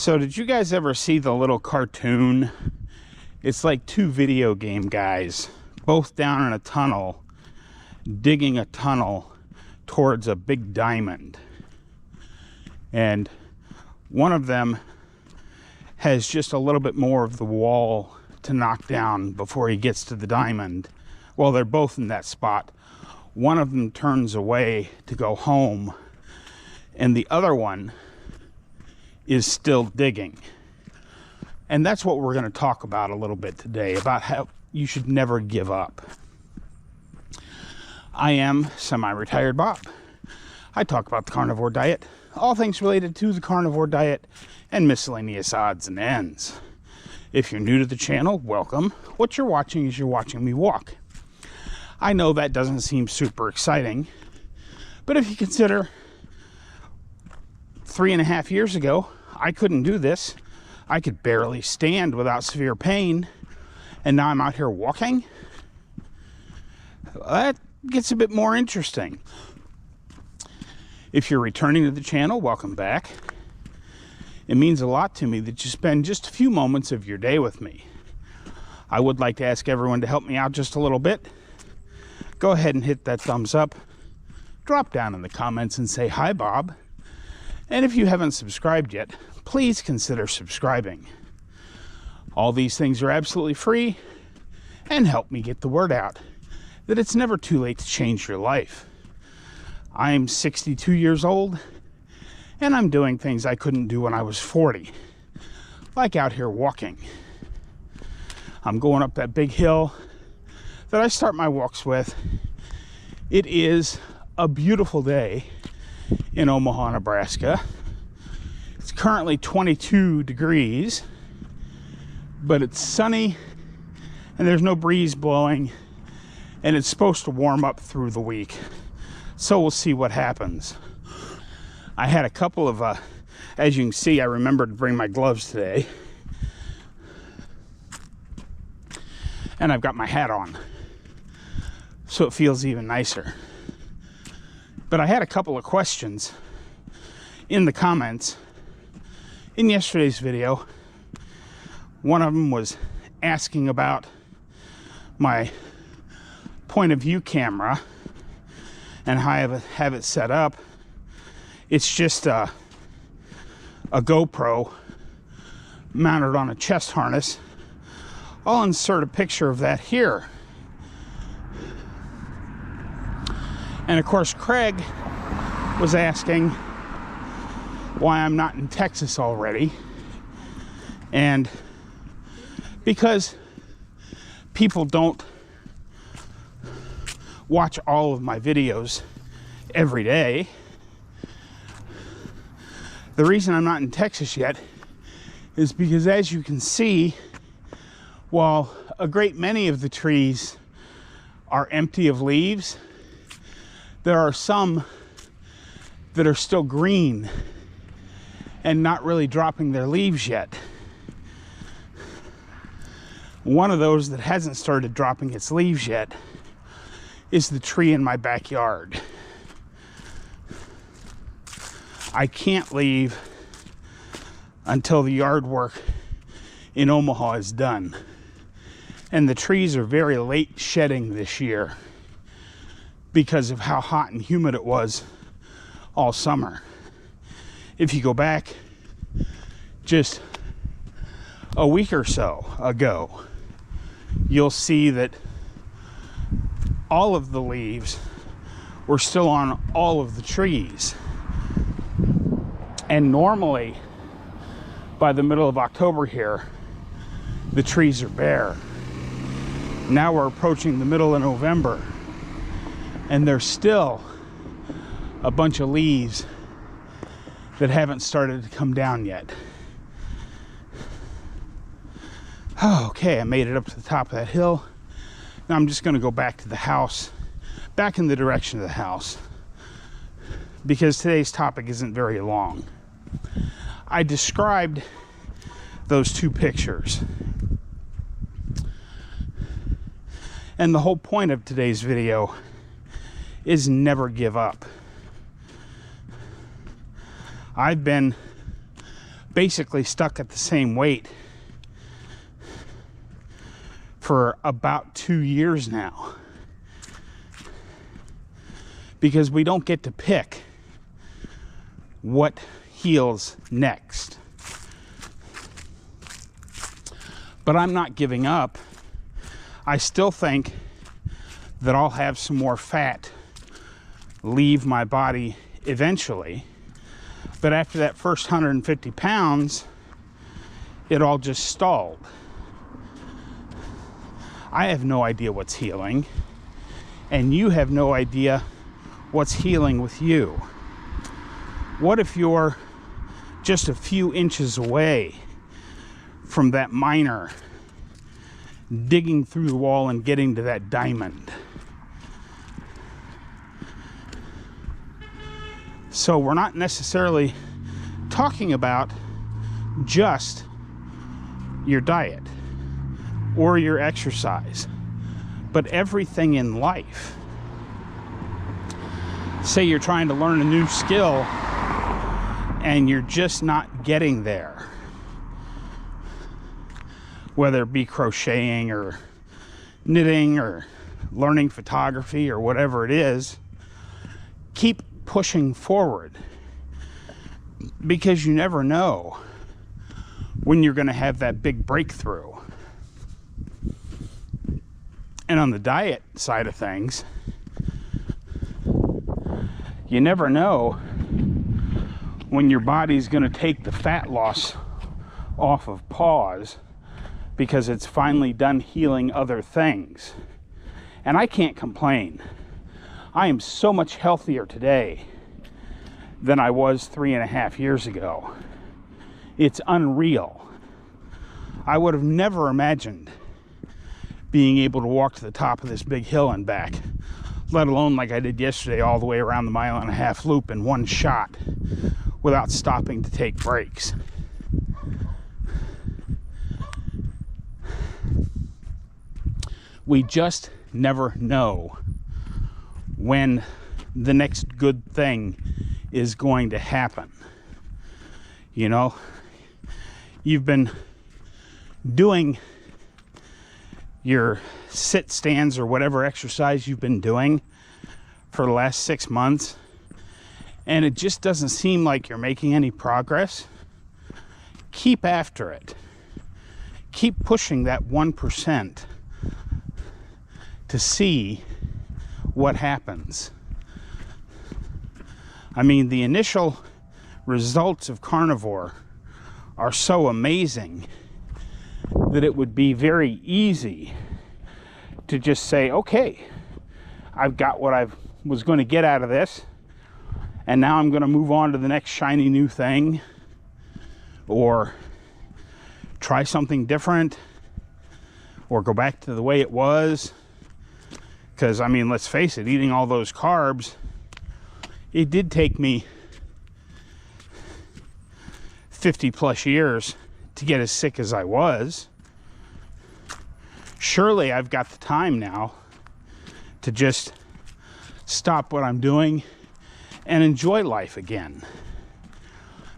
So did you guys ever see the little cartoon? It's like two video game guys, both down in a tunnel, digging a tunnel towards a big diamond. And one of them has just a little bit more of the wall to knock down before he gets to the diamond. Well, they're both in that spot. One of them turns away to go home, and the other one is still digging. And that's what we're going to talk about a little bit today, about how you should never give up. I am Semi-Retired Bob. I talk about the carnivore diet, all things related to the carnivore diet, and miscellaneous odds and ends. If you're new to the channel, welcome. What you're watching is you're watching me walk. I know that doesn't seem super exciting, but if you consider 3.5 years ago, I couldn't do this. I could barely stand without severe pain, and now I'm out here walking. That gets a bit more interesting. If you're returning to the channel, welcome back. It means a lot to me that you spend just a few moments of your day with me. I would like to ask everyone to help me out just a little bit. Go ahead and hit that thumbs up. Drop down in the comments and say, "Hi, Bob." And if you haven't subscribed yet, please consider subscribing. All these things are absolutely free and help me get the word out that it's never too late to change your life. I'm 62 years old, and I'm doing things I couldn't do when I was 40, like out here walking. I'm going up that big hill that I start my walks with. It is a beautiful day in Omaha, Nebraska. It's currently 22 degrees, but it's sunny and there's no breeze blowing, and it's supposed to warm up through the week. So we'll see what happens. I had a couple of, as you can see, I remembered to bring my gloves today. And I've got my hat on, so it feels even nicer. But I had a couple of questions in the comments in yesterday's video. One of them was asking about my point of view camera and how I have it set up. It's just a GoPro mounted on a chest harness. I'll insert a picture of that here. And of course, Craig was asking why I'm not in Texas already. And because people don't watch all of my videos every day, the reason I'm not in Texas yet is because, as you can see, while a great many of the trees are empty of leaves, there are some that are still green and not really dropping their leaves yet. One of those that hasn't started dropping its leaves yet is the tree in my backyard. I can't leave until the yard work in Omaha is done. And the trees are very late shedding this year because of how hot and humid it was all summer. If you go back just a week or so ago, you'll see that all of the leaves were still on all of the trees. And normally, by the middle of October here, the trees are bare. Now we're approaching the middle of November, and there's still a bunch of leaves that haven't started to come down yet. Okay, I made it up to the top of that hill. Now I'm just going to go back to the house, back in the direction of the house, because today's topic isn't very long. I described those two pictures. And the whole point of today's video is never give up. I've been basically stuck at the same weight for about 2 years now, because we don't get to pick what heals next. But I'm not giving up. I still think that I'll have some more fat leave my body eventually. But after that first 150 pounds, it all just stalled. I have no idea what's healing, and you have no idea what's healing with you. What if you're just a few inches away from that miner digging through the wall and getting to that diamond? So we're not necessarily talking about just your diet or your exercise, but everything in life. Say you're trying to learn a new skill and you're just not getting there, whether it be crocheting or knitting or learning photography or whatever it is. Keep pushing forward, because you never know when you're going to have that big breakthrough. And on the diet side of things, you never know when your body's going to take the fat loss off of pause because it's finally done healing other things. And I can't complain. I am so much healthier today than I was 3.5 years ago. It's unreal. I would have never imagined being able to walk to the top of this big hill and back, let alone like I did yesterday, all the way around the 1.5 mile loop in one shot without stopping to take breaks. We just never know when the next good thing is going to happen. You know, you've been doing your sit stands or whatever exercise you've been doing for the last 6 months, and it just doesn't seem like you're making any progress. Keep after it. Keep pushing that 1% to see what happens. I mean, the initial results of carnivore are so amazing that it would be very easy to just say, okay, I've got what I was going to get out of this, and now I'm going to move on to the next shiny new thing, or try something different, or go back to the way it was. Because, I mean, let's face it, eating all those carbs, it did take me 50 plus years to get as sick as I was. Surely I've got the time now to just stop what I'm doing and enjoy life again.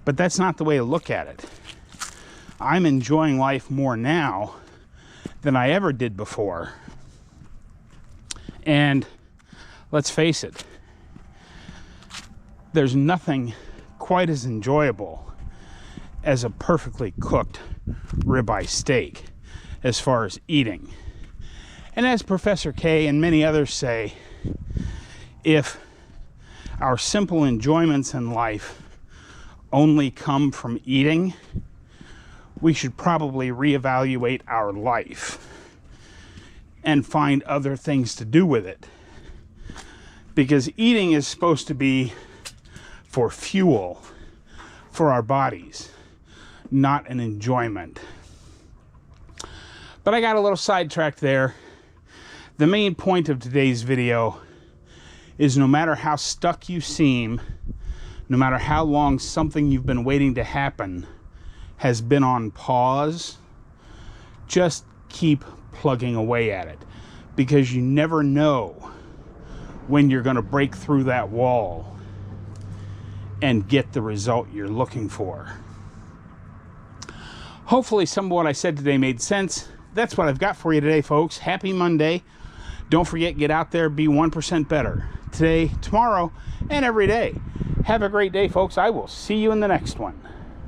But that's not the way to look at it. I'm enjoying life more now than I ever did before. And let's face it, there's nothing quite as enjoyable as a perfectly cooked ribeye steak as far as eating. And as Professor K and many others say, if our simple enjoyments in life only come from eating, we should probably reevaluate our life and find other things to do with it. Because eating is supposed to be for fuel for our bodies, not an enjoyment. But I got a little sidetracked there. The main point of today's video is, no matter how stuck you seem, no matter how long something you've been waiting to happen has been on pause, just keep plugging away at it, because you never know when you're going to break through that wall and get the result you're looking for. Hopefully some of what I said today made sense. That's what I've got for you today, folks. Happy Monday. Don't forget, get out there, be 1% better today, tomorrow, and every day. Have a great day, folks. I will see you in the next one.